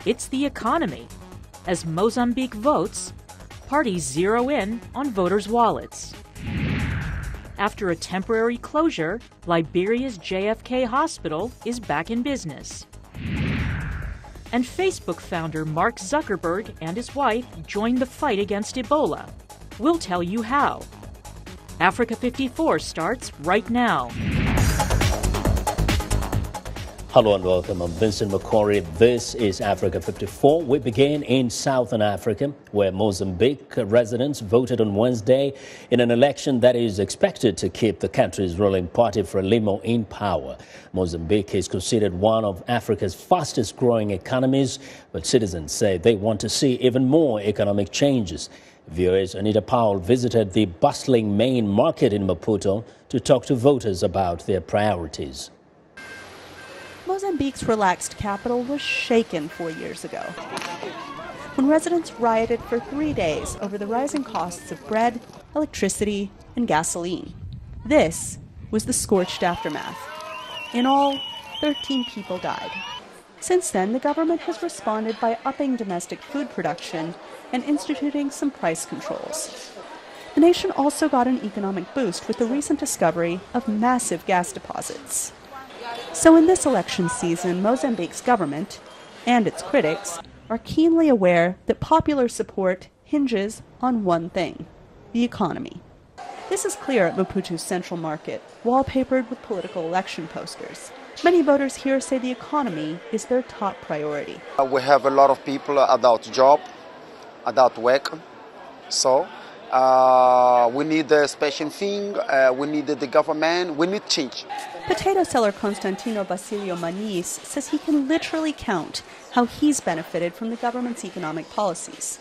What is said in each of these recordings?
It's the economy. As Mozambique votes, parties zero in on voters' wallets. After a temporary closure, Liberia's JFK Hospital is back in business. And Facebook founder Mark Zuckerberg and his wife joined the fight against Ebola. We'll tell you how. Africa 54 starts right now. Hello and welcome. I'm Vincent McCory. This is Africa 54. We begin in Southern Africa, where Mozambique residents voted on Wednesday in an election that is expected to keep the country's ruling party Frelimo in power. Mozambique is considered one of Africa's fastest growing economies, but citizens say they want to see even more economic changes. VOA's Anita Powell visited the bustling main market in Maputo to talk to voters about their priorities. Mozambique's relaxed capital was shaken 4 years ago, when residents rioted for 3 days over the rising costs of bread, electricity, and gasoline. This was the scorched aftermath. In all, 13 people died. Since then, the government has responded by upping domestic food production and instituting some price controls. The nation also got an economic boost with the recent discovery of massive gas deposits. So in this election season, Mozambique's government and its critics are keenly aware that popular support hinges on one thing: the economy. This is clear at Maputo's central market, wallpapered with political election posters. Many voters here say the economy is their top priority. We have a lot of people without job, without work, so we need a special thing, we need the government, we need change. Potato seller Constantino Basilio Maniz says he can literally count how he's benefited from the government's economic policies.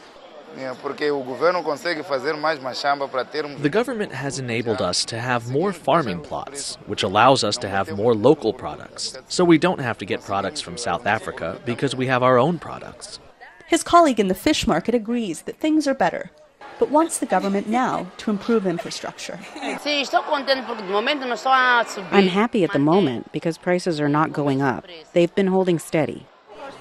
The government has enabled us to have more farming plots, which allows us to have more local products. So we don't have to get products from South Africa because we have our own products. His colleague in the fish market agrees that things are better, but wants the government now to improve infrastructure. I'm happy at the moment because prices are not going up. They've been holding steady.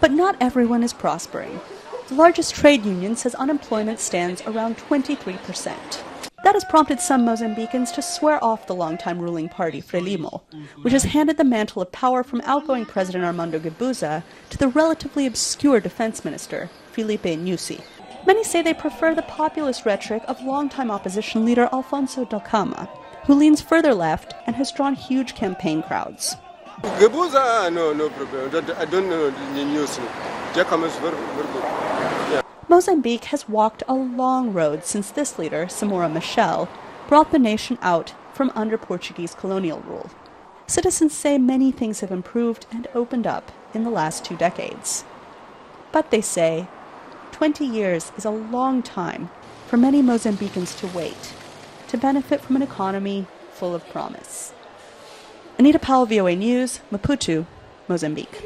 But not everyone is prospering. The largest trade union says unemployment stands around 23%. That has prompted some Mozambicans to swear off the longtime ruling party, Frelimo, which has handed the mantle of power from outgoing President Armando Guebuza to the relatively obscure defense minister, Filipe Nyusi. Many say they prefer the populist rhetoric of longtime opposition leader Alfonso Dhlakama, who leans further left and has drawn huge campaign crowds. Guebuza, no problem. I don't know the news. Dhlakama is very good. Yeah. Mozambique has walked a long road since this leader, Samora Machel, brought the nation out from under Portuguese colonial rule. Citizens say many things have improved and opened up in the last 2 decades. But they say 20 years is a long time for many Mozambicans to wait to benefit from an economy full of promise. Anita Powell, VOA News, Maputo, Mozambique.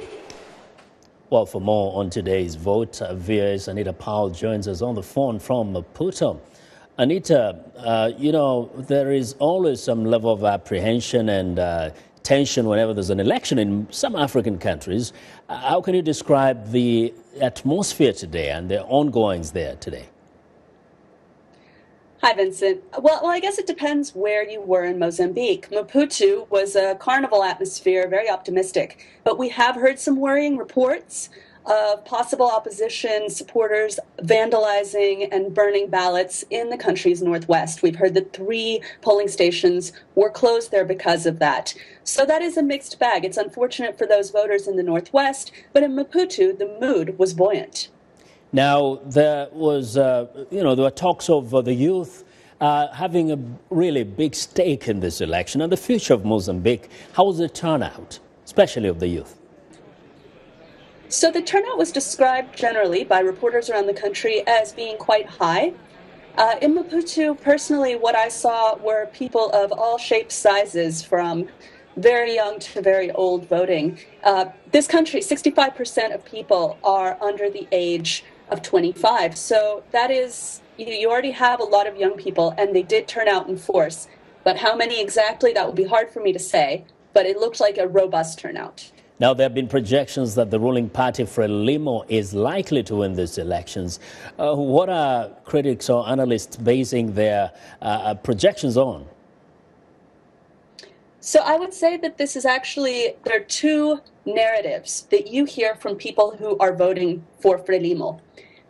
Well, for more on today's vote, VOA's Anita Powell joins us on the phone from Maputo. Anita, there is always some level of apprehension and tension whenever there's an election in some African countries. How can you describe the atmosphere today and the ongoings there today? Hi, Vincent. Well, I guess it depends where you were in Mozambique. Maputo was a carnival atmosphere, very optimistic. But we have heard some worrying reports of possible opposition supporters vandalizing and burning ballots in the country's northwest. We've heard that 3 polling stations were closed there because of that. So that is a mixed bag. It's unfortunate for those voters in the northwest, but in Maputo, the mood was buoyant. Now, there were talks of the youth having a really big stake in this election and the future of Mozambique. How was the turnout, especially of the youth? So the turnout was described generally by reporters around the country as being quite high. In Maputo, personally, what I saw were people of all shapes, sizes, from very young to very old voting. This country, 65% of people are under the age of 25. So that is, you already have a lot of young people, and they did turn out in force. But how many exactly, that would be hard for me to say, but it looked like a robust turnout. Now, there have been projections that the ruling party Frelimo is likely to win these elections. What are critics or analysts basing their projections on? So I would say that this is actually, there are two narratives that you hear from people who are voting for Frelimo.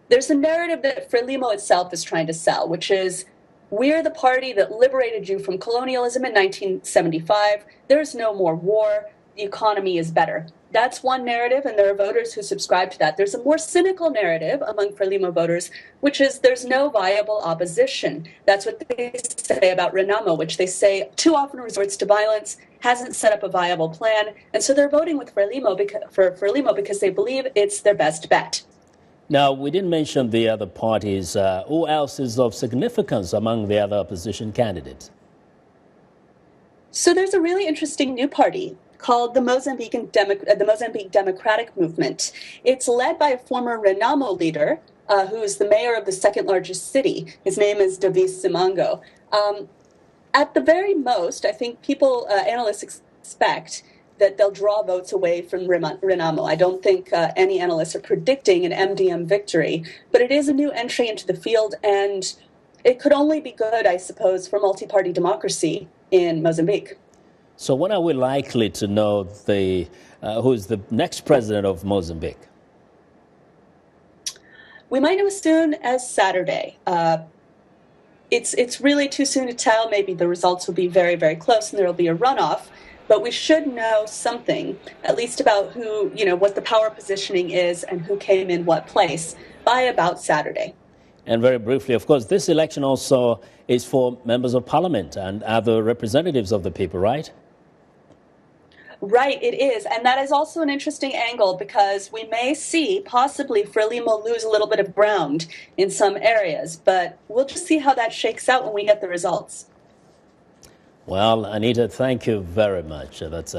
There's a narrative that Frelimo itself is trying to sell, which is, we're the party that liberated you from colonialism in 1975. There's no more war. The economy is better. That's one narrative, and there are voters who subscribe to that. There's a more cynical narrative among Frelimo voters, which is there's no viable opposition. That's what they say about Renamo, which they say too often resorts to violence, hasn't set up a viable plan, and so they're voting with Frelimo because they believe it's their best bet. Now, we didn't mention the other parties. Who else is of significance among the other opposition candidates? So there's a really interesting new party called the Mozambique Democratic Movement. It's led by a former Renamo leader, who is the mayor of the second largest city. His name is Davis Simango. At the very most, I think analysts expect that they'll draw votes away from Renamo. I don't think any analysts are predicting an MDM victory, but it is a new entry into the field, and it could only be good, I suppose, for multi-party democracy in Mozambique. So when are we likely to know who is the next president of Mozambique? We might know as soon as Saturday. It's really too soon to tell. Maybe the results will be very, very close and there will be a runoff. But we should know something, at least about what the power positioning is and who came in what place by about Saturday. And very briefly, of course, this election also is for members of parliament and other representatives of the people, right? Right, it is. And that is also an interesting angle because we may see possibly Frelimo lose a little bit of ground in some areas. But we'll just see how that shakes out when we get the results. Well, Anita, thank you very much. That's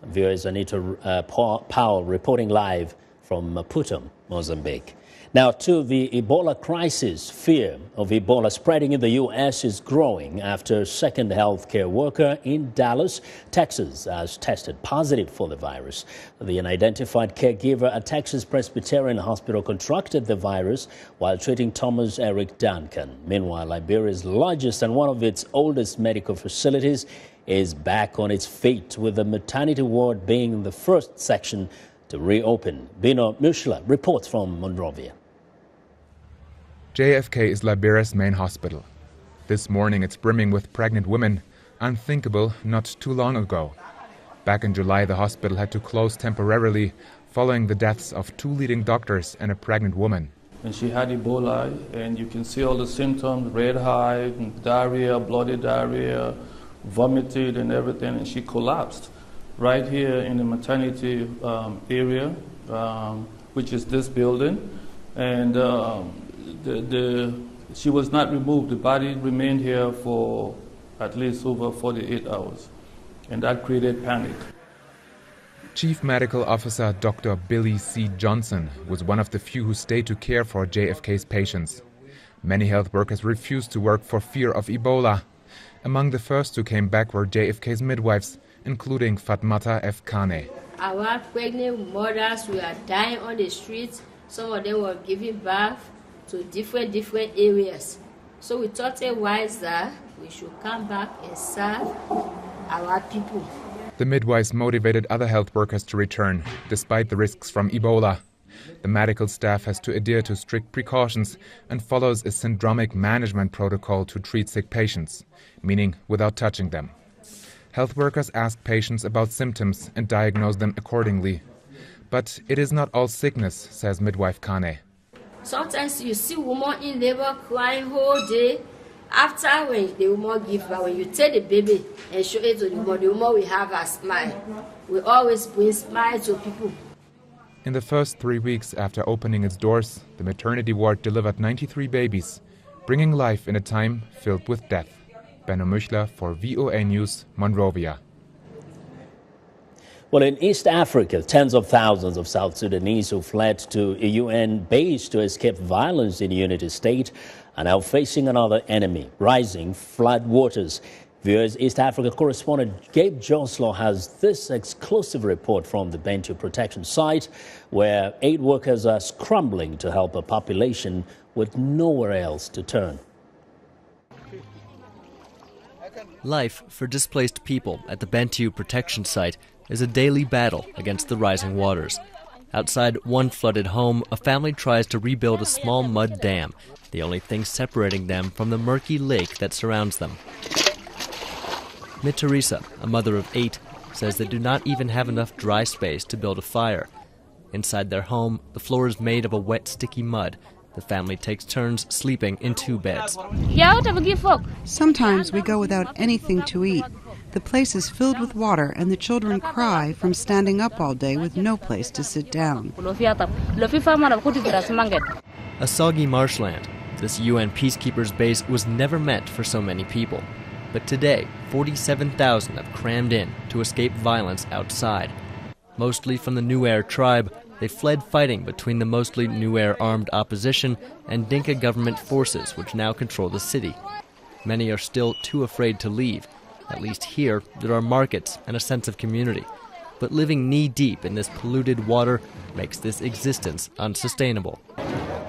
viewers, Anita Powell reporting live from Maputo, Mozambique. Now, to the Ebola crisis, fear of Ebola spreading in the U.S. is growing after a second healthcare worker in Dallas, Texas, has tested positive for the virus. The unidentified caregiver at Texas Presbyterian Hospital contracted the virus while treating Thomas Eric Duncan. Meanwhile, Liberia's largest and one of its oldest medical facilities is back on its feet, with the maternity ward being the first section to reopen. Bino Mushla reports from Monrovia. JFK is Liberia's main hospital. This morning it's brimming with pregnant women, unthinkable not too long ago. Back in July, the hospital had to close temporarily following the deaths of two leading doctors and a pregnant woman. And she had Ebola, and you can see all the symptoms, red eye, diarrhea, bloody diarrhea, vomited and everything, and she collapsed right here in the maternity area, which is this building. And she was not removed. The body remained here for at least over 48 hours, and that created panic. Chief Medical Officer Dr. Billy C. Johnson was one of the few who stayed to care for JFK's patients. Many health workers refused to work for fear of Ebola. Among the first who came back were JFK's midwives, including Fatmata F. Kane. Our pregnant mothers were dying on the streets. Some of them were giving birth to different areas. So we thought it wise that we should come back and serve our people. The midwives motivated other health workers to return, despite the risks from Ebola. The medical staff has to adhere to strict precautions and follows a syndromic management protocol to treat sick patients, meaning without touching them. Health workers ask patients about symptoms and diagnose them accordingly. But it is not all sickness, says midwife Kane. Sometimes you see women in labor crying whole day. After when the woman gives birth, when you take the baby and show it to the woman will have a smile. We always bring smile to people. In the first 3 weeks after opening its doors, the maternity ward delivered 93 babies, bringing life in a time filled with death. Benno Müchler for VOA News, Monrovia. Well, in East Africa, tens of thousands of South Sudanese who fled to a UN base to escape violence in Unity State are now facing another enemy, rising flood waters. Viewers, East Africa correspondent Gabe Joslow has this exclusive report from the Bentiu protection site, where aid workers are scrambling to help a population with nowhere else to turn. Life for displaced people at the Bentiu protection site is a daily battle against the rising waters. Outside one flooded home, a family tries to rebuild a small mud dam, the only thing separating them from the murky lake that surrounds them. Mitarisa, a mother of 8, says they do not even have enough dry space to build a fire. Inside their home, the floor is made of a wet, sticky mud. The family takes turns sleeping in 2 beds. Sometimes we go without anything to eat. The place is filled with water and the children cry from standing up all day with no place to sit down. A soggy marshland, this UN peacekeepers base was never meant for so many people. But today, 47,000 have crammed in to escape violence outside. Mostly from the Nuer tribe, they fled fighting between the mostly Nuer armed opposition and Dinka government forces, which now control the city. Many are still too afraid to leave. At least here, there are markets and a sense of community. But living knee-deep in this polluted water makes this existence unsustainable.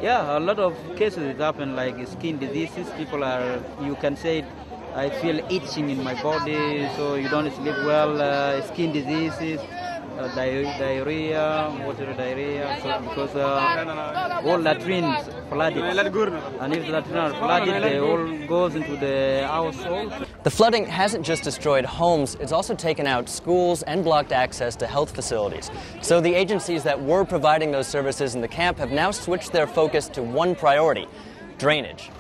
Yeah, a lot of cases happen, like skin diseases. People are, you can say, I feel itching in my body, so you don't sleep well, skin diseases, diarrhea, water diarrhea, so because all latrines flooded. And if the latrines are flooded, they all goes into the household. The flooding hasn't just destroyed homes, it's also taken out schools and blocked access to health facilities. So the agencies that were providing those services in the camp have now switched their focus to one priority: drainage.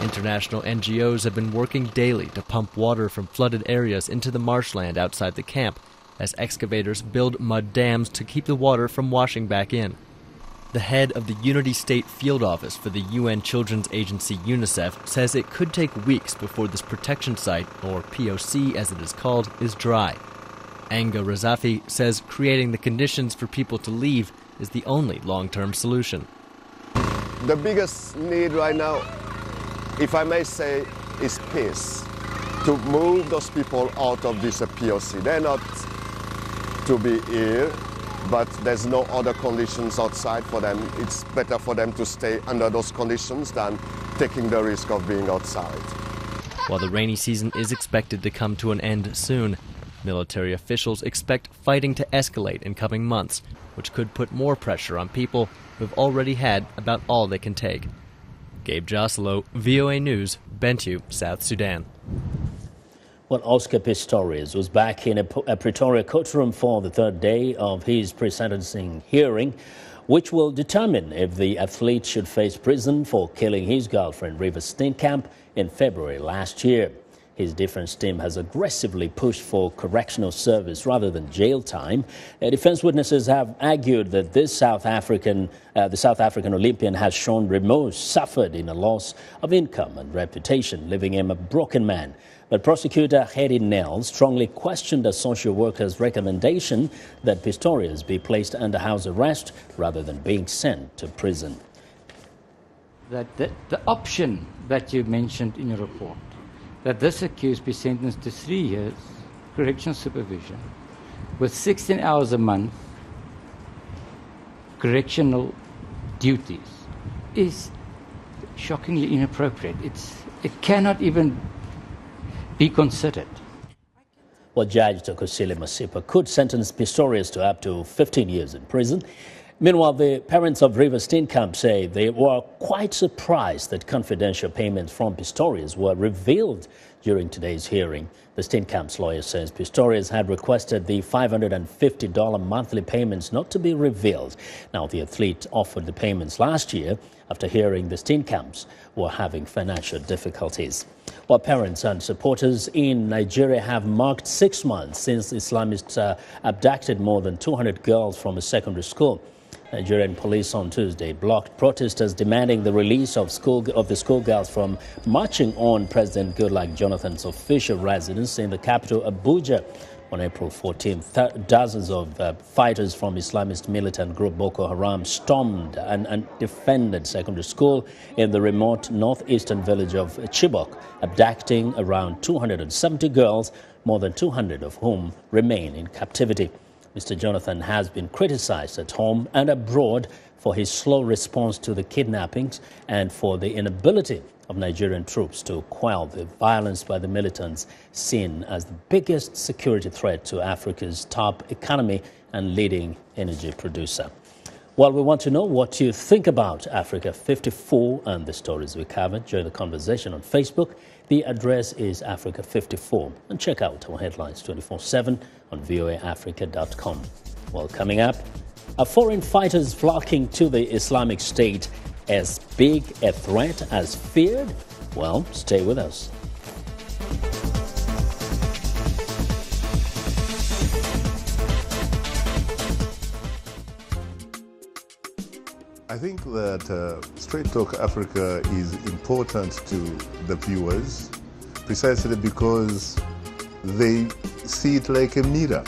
International NGOs have been working daily to pump water from flooded areas into the marshland outside the camp, as excavators build mud dams to keep the water from washing back in. The head of the Unity State Field Office for the UN Children's Agency UNICEF says it could take weeks before this protection site, or POC as it is called, is dry. Anga Razafi says creating the conditions for people to leave is the only long-term solution. The biggest need right now, if I may say, is peace. To move those people out of this POC. They're not to be here, but there's no other conditions outside for them. It's better for them to stay under those conditions than taking the risk of being outside. While the rainy season is expected to come to an end soon, military officials expect fighting to escalate in coming months, which could put more pressure on people who've already had about all they can take. Gabe Joslow, VOA News, Bentiu, South Sudan. Well, Oscar Pistorius was back in a Pretoria courtroom for the 3rd day of his pre-sentencing hearing, which will determine if the athlete should face prison for killing his girlfriend, Reeva Steenkamp, in February last year. His defense team has aggressively pushed for correctional service rather than jail time. Defense witnesses have argued that the South African Olympian has shown remorse, suffered in a loss of income and reputation, leaving him a broken man. But prosecutor Hedy Nel strongly questioned a social worker's recommendation that Pistorius be placed under house arrest rather than being sent to prison. That the option that you mentioned in your report, that this accused be sentenced to 3 years correctional supervision with 16 hours a month correctional duties, is shockingly inappropriate. It cannot even be considered. Well, Judge Tokosile Masipa could sentence Pistorius to up to 15 years in prison. Meanwhile, the parents of Reeva Steenkamp say they were quite surprised that confidential payments from Pistorius were revealed during today's hearing. The Steenkamp's lawyer says Pistorius had requested the $550 monthly payments not to be revealed. Now, the athlete offered the payments last year after hearing the Steenkamps were having financial difficulties. While parents and supporters in Nigeria have marked 6 months since Islamists abducted more than 200 girls from a secondary school. Nigerian police on Tuesday blocked protesters demanding the release of the schoolgirls from marching on President Goodluck Jonathan's official residence in the capital, Abuja. On April 14th, dozens of fighters from Islamist militant group Boko Haram stormed and defended secondary school in the remote northeastern village of Chibok, abducting around 270 girls, more than 200 of whom remain in captivity. Mr. Jonathan has been criticized at home and abroad for his slow response to the kidnappings and for the inability of Nigerian troops to quell the violence by the militants seen as the biggest security threat to Africa's top economy and leading energy producer. Well, we want to know what you think about Africa 54 and the stories we covered. Join the conversation on Facebook. The address is Africa 54. And check out our headlines 24/7 on voaafrica.com. Well, coming up, are foreign fighters flocking to the Islamic State as big a threat as feared? Well, stay with us. I think that Straight Talk Africa is important to the viewers precisely because they see it like a mirror.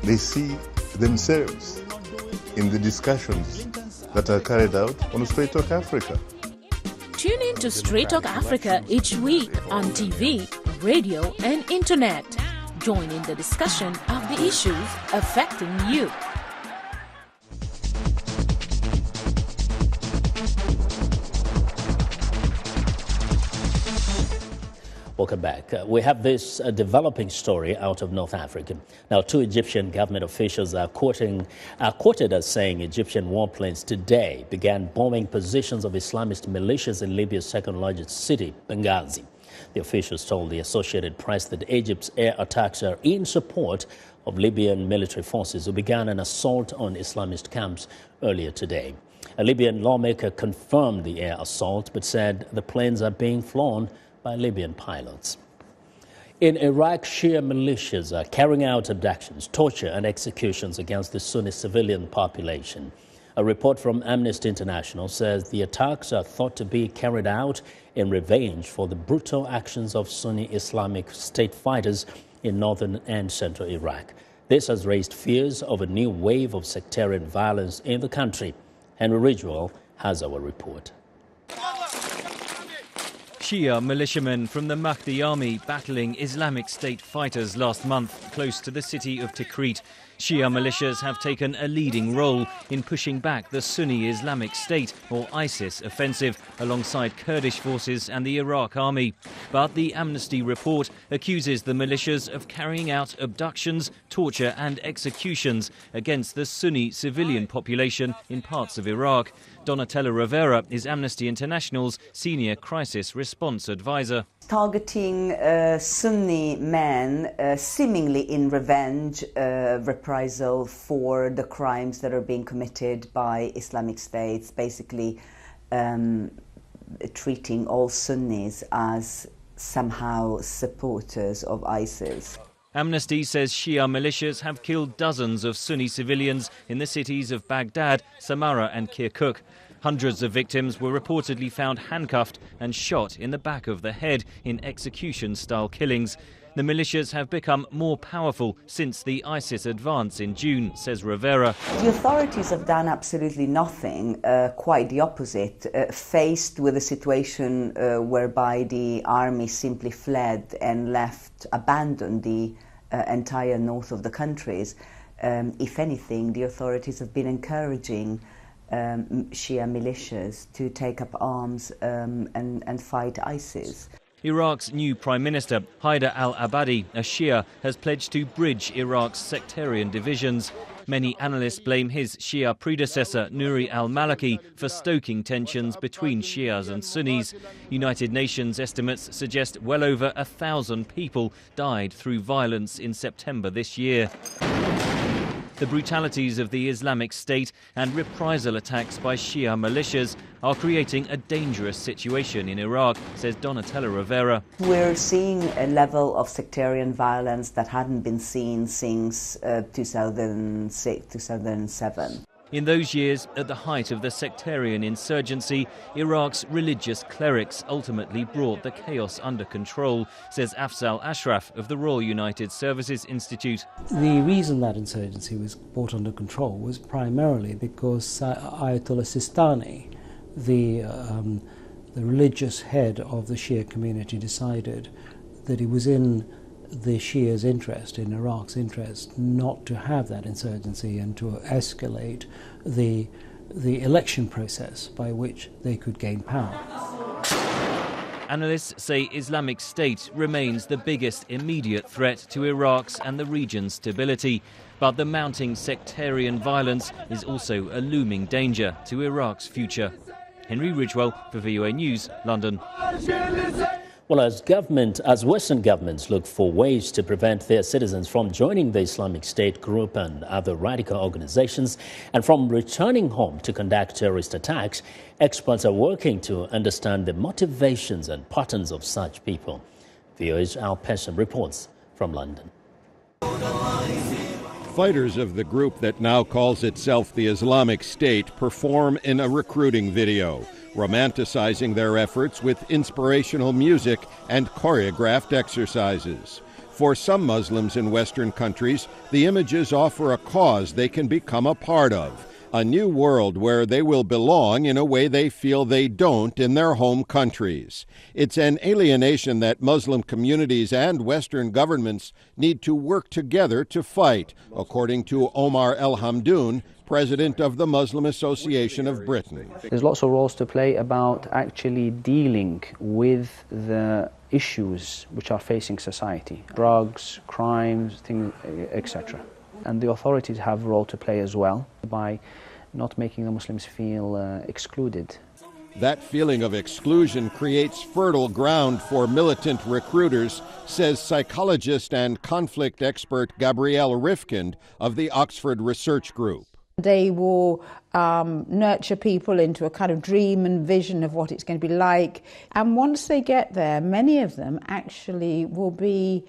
They see themselves in the discussions that are carried out on Straight Talk Africa. Tune in to Straight Talk Africa each week on TV, radio, and internet. Join in the discussion of the issues affecting you. Welcome back. We have this developing story out of North Africa. Now, two Egyptian government officials are quoted as saying Egyptian warplanes today began bombing positions of Islamist militias in Libya's second largest city, Benghazi. The officials told the Associated Press that Egypt's air attacks are in support of Libyan military forces who began an assault on Islamist camps earlier today. A Libyan lawmaker confirmed the air assault but said the planes are being flown by Libyan pilots. In Iraq, Shia militias are carrying out abductions, torture and executions against the Sunni civilian population. A report from Amnesty International says the attacks are thought to be carried out in revenge for the brutal actions of Sunni Islamic State fighters in northern and central Iraq. This has raised fears of a new wave of sectarian violence in the country. Henry Ridgewell has our report. Shia militiamen from the Mahdi army battling Islamic State fighters last month close to the city of Tikrit. Shia militias have taken a leading role in pushing back the Sunni Islamic State, or ISIS, offensive alongside Kurdish forces and the Iraq army. But the Amnesty report accuses the militias of carrying out abductions, torture and executions against the Sunni civilian population in parts of Iraq. Donatella Rivera is Amnesty International's senior crisis response advisor. Targeting Sunni men seemingly in revenge, reprisal for the crimes that are being committed by Islamic States, basically treating all Sunnis as somehow supporters of ISIS. Amnesty says Shia militias have killed dozens of Sunni civilians in the cities of Baghdad, Samarra and Kirkuk. Hundreds of victims were reportedly found handcuffed and shot in the back of the head in execution-style killings. The militias have become more powerful since the ISIS advance in June, says Rivera. The authorities have done absolutely nothing, quite the opposite, faced with a situation whereby the army simply fled and abandoned the entire north of the countries. If anything, the authorities have been encouraging Shia militias to take up arms and fight ISIS. Iraq's new Prime Minister, Haider al-Abadi, a Shia, has pledged to bridge Iraq's sectarian divisions. Many analysts blame his Shia predecessor, Nouri al-Maliki, for stoking tensions between Shias and Sunnis. United Nations estimates suggest well over 1,000 people died through violence in September this year. The brutalities of the Islamic State and reprisal attacks by Shia militias are creating a dangerous situation in Iraq, says Donatella Rivera. We're seeing a level of sectarian violence that hadn't been seen since 2006, 2007. In those years, at the height of the sectarian insurgency, Iraq's religious clerics ultimately brought the chaos under control, says Afzal Ashraf of the Royal United Services Institute. The reason that insurgency was brought under control was primarily because Ayatollah Sistani, the religious head of the Shia community, decided that it was in the Shia's interest, in Iraq's interest, not to have that insurgency and to escalate the election process by which they could gain power. Analysts say Islamic State remains the biggest immediate threat to Iraq's and the region's stability, but the mounting sectarian violence is also a looming danger to Iraq's future. Henry Ridgewell for VOA News, London. Well, as Western governments look for ways to prevent their citizens from joining the Islamic State group and other radical organizations and from returning home to conduct terrorist attacks, experts are working to understand the motivations and patterns of such people. VOA's Al Pesham reports from London. Fighters of the group that now calls itself the Islamic State perform in a recruiting video, romanticizing their efforts with inspirational music and choreographed exercises. For some Muslims in Western countries, the images offer a cause they can become a part of, a new world where they will belong in a way they feel they don't in their home countries. It's an alienation that Muslim communities and Western governments need to work together to fight, according to Omar El Hamdoun, president of the Muslim Association of Britain. There's lots of roles to play about actually dealing with the issues which are facing society, drugs, crimes, things, etc. And the authorities have a role to play as well by not making the Muslims feel excluded. That feeling of exclusion creates fertile ground for militant recruiters, says psychologist and conflict expert Gabrielle Rifkind of the Oxford Research Group. They will nurture people into a kind of dream and vision of what it's going to be like. And once they get there, many of them actually will be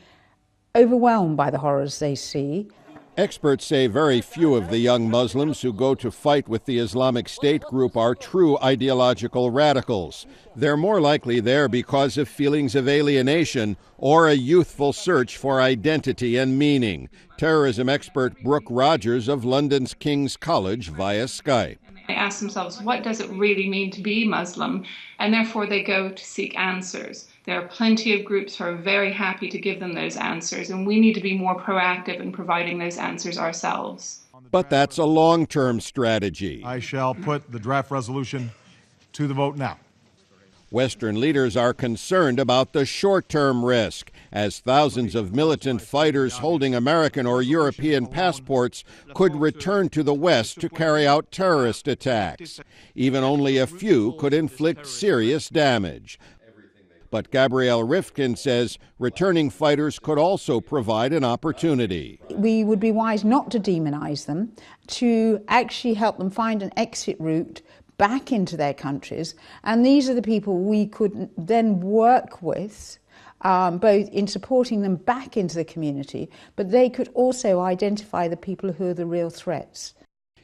overwhelmed by the horrors they see. Experts say very few of the young Muslims who go to fight with the Islamic State group are true ideological radicals. They're more likely there because of feelings of alienation or a youthful search for identity and meaning. Terrorism expert Brooke Rogers of London's King's College via Skype. They ask themselves, what does it really mean to be Muslim? And therefore they go to seek answers. There are plenty of groups who are very happy to give them those answers, and we need to be more proactive in providing those answers ourselves. But that's a long-term strategy. I shall put the draft resolution to the vote now. Western leaders are concerned about the short-term risk, as thousands of militant fighters holding American or European passports could return to the West to carry out terrorist attacks. Even only a few could inflict serious damage. But Gabrielle Rifkind says returning fighters could also provide an opportunity. We would be wise not to demonize them, to actually help them find an exit route back into their countries. And these are the people we could then work with, both in supporting them back into the community, but they could also identify the people who are the real threats.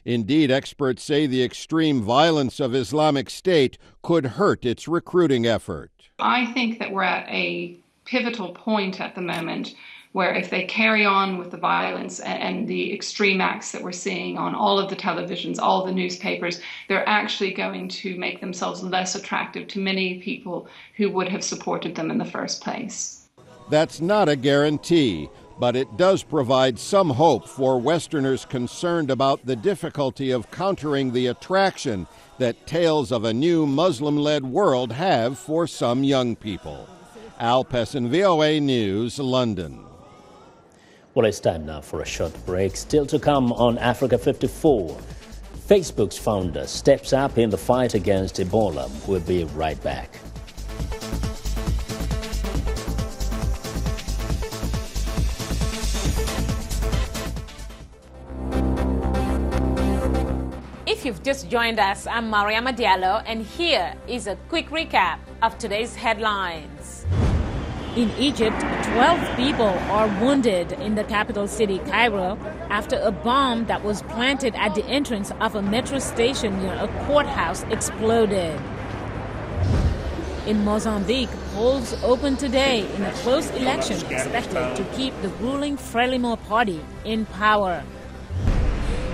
Indeed, experts say the extreme violence of Islamic State could hurt its recruiting effort. I think that we're at a pivotal point at the moment where if they carry on with the violence and the extreme acts that we're seeing on all of the televisions, all the newspapers, they're actually going to make themselves less attractive to many people who would have supported them in the first place. That's not a guarantee, but it does provide some hope for Westerners concerned about the difficulty of countering the attraction that tales of a new Muslim-led world have for some young people. Al Pessin, VOA News, London. Well, it's time now for a short break. Still to come on Africa 54. Facebook's founder steps up in the fight against Ebola. We'll be right back. If you've just joined us, I'm Mariama Diallo, and here is a quick recap of today's headlines. In Egypt, 12 people are wounded in the capital city, Cairo, after a bomb that was planted at the entrance of a metro station near a courthouse exploded. In Mozambique, polls open today in a close election expected to keep the ruling Frelimo party in power.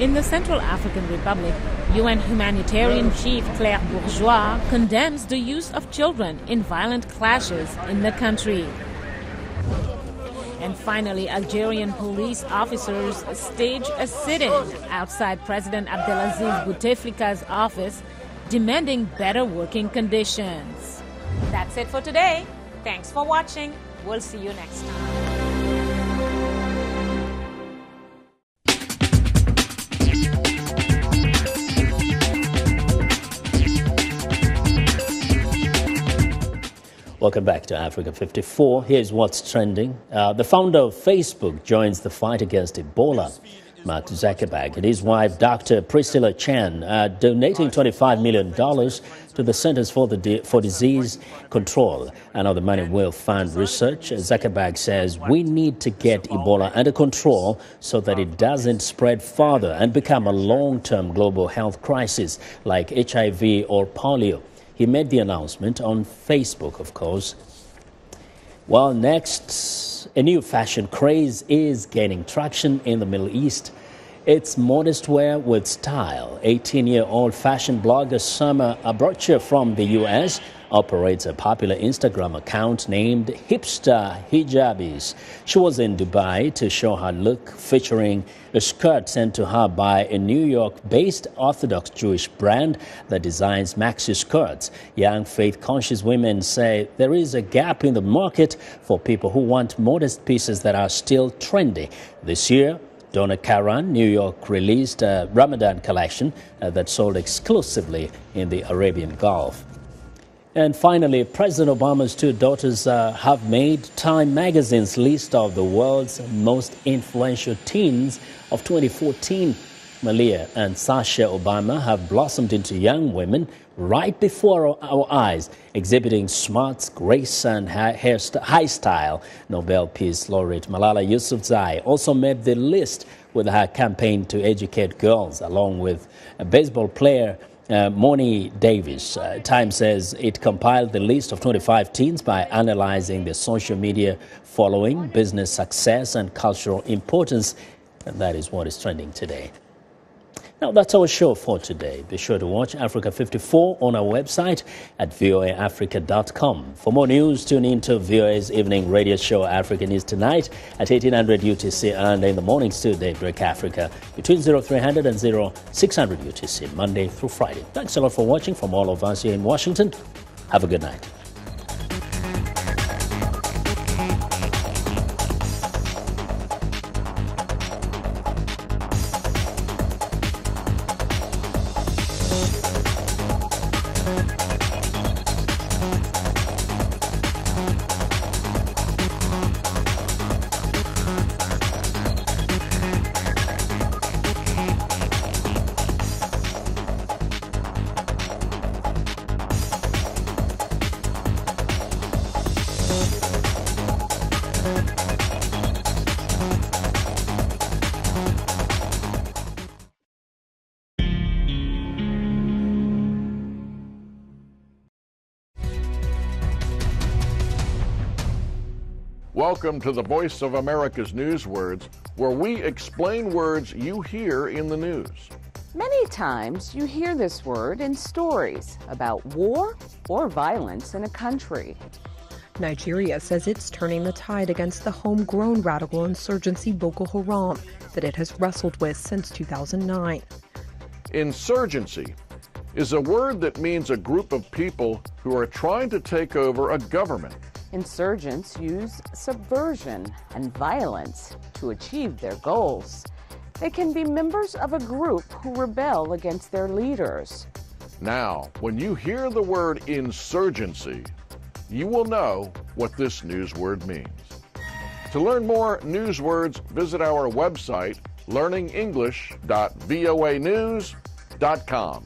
In the Central African Republic, UN humanitarian chief Claire Bourgeois condemns the use of children in violent clashes in the country. And finally, Algerian police officers stage a sit-in outside President Abdelaziz Bouteflika's office, demanding better working conditions. That's it for today. Thanks for watching. We'll see you next time. Welcome back to Africa 54. Here's what's trending. The founder of Facebook joins the fight against Ebola. Mark Zuckerberg and his wife, Dr. Priscilla Chan, are donating $25 million to the Centers for Disease Control. And the money will fund research. Zuckerberg says we need to get Ebola under control so that it doesn't spread further and become a long-term global health crisis like HIV or polio. He made the announcement on Facebook, of course. Well, next, a new fashion craze is gaining traction in the Middle East. It's modest wear with style. 18-year-old fashion blogger Summer Abrocha from the U.S. operates a popular Instagram account named Hipster Hijabis. She was in Dubai to show her look, featuring a skirt sent to her by a New York-based Orthodox Jewish brand that designs maxi skirts. Young faith-conscious women say there is a gap in the market for people who want modest pieces that are still trendy. This year, Donna Karan, New York, released a Ramadan collection that sold exclusively in the Arabian Gulf. And finally, President Obama's two daughters have made Time magazine's list of the world's most influential teens of 2014. Malia and Sasha Obama have blossomed into young women right before our eyes, exhibiting smarts, grace, and high style. Nobel Peace Laureate Malala Yousafzai also made the list with her campaign to educate girls, along with baseball player Moni Davis. Time says it compiled the list of 25 teens by analyzing their social media following, business success, and cultural importance. And that is what is trending today. Now, that's our show for today. Be sure to watch Africa 54 on our website at voaafrica.com. For more news, tune in to VOA's evening radio show, Africa News Tonight, at 1800 UTC and in the mornings to Daybreak Africa between 0300 and 0600 UTC, Monday through Friday. Thanks a lot for watching from all of us here in Washington. Have a good night. Welcome to the Voice of America's Newswords, where we explain words you hear in the news. Many times you hear this word in stories about war or violence in a country. Nigeria says it's turning the tide against the homegrown radical insurgency Boko Haram that it has wrestled with since 2009. Insurgency is a word that means a group of people who are trying to take over a government. Insurgents use subversion and violence to achieve their goals. They can be members of a group who rebel against their leaders. Now, when you hear the word insurgency, you will know what this news word means. To learn more news words, visit our website, learningenglish.voanews.com.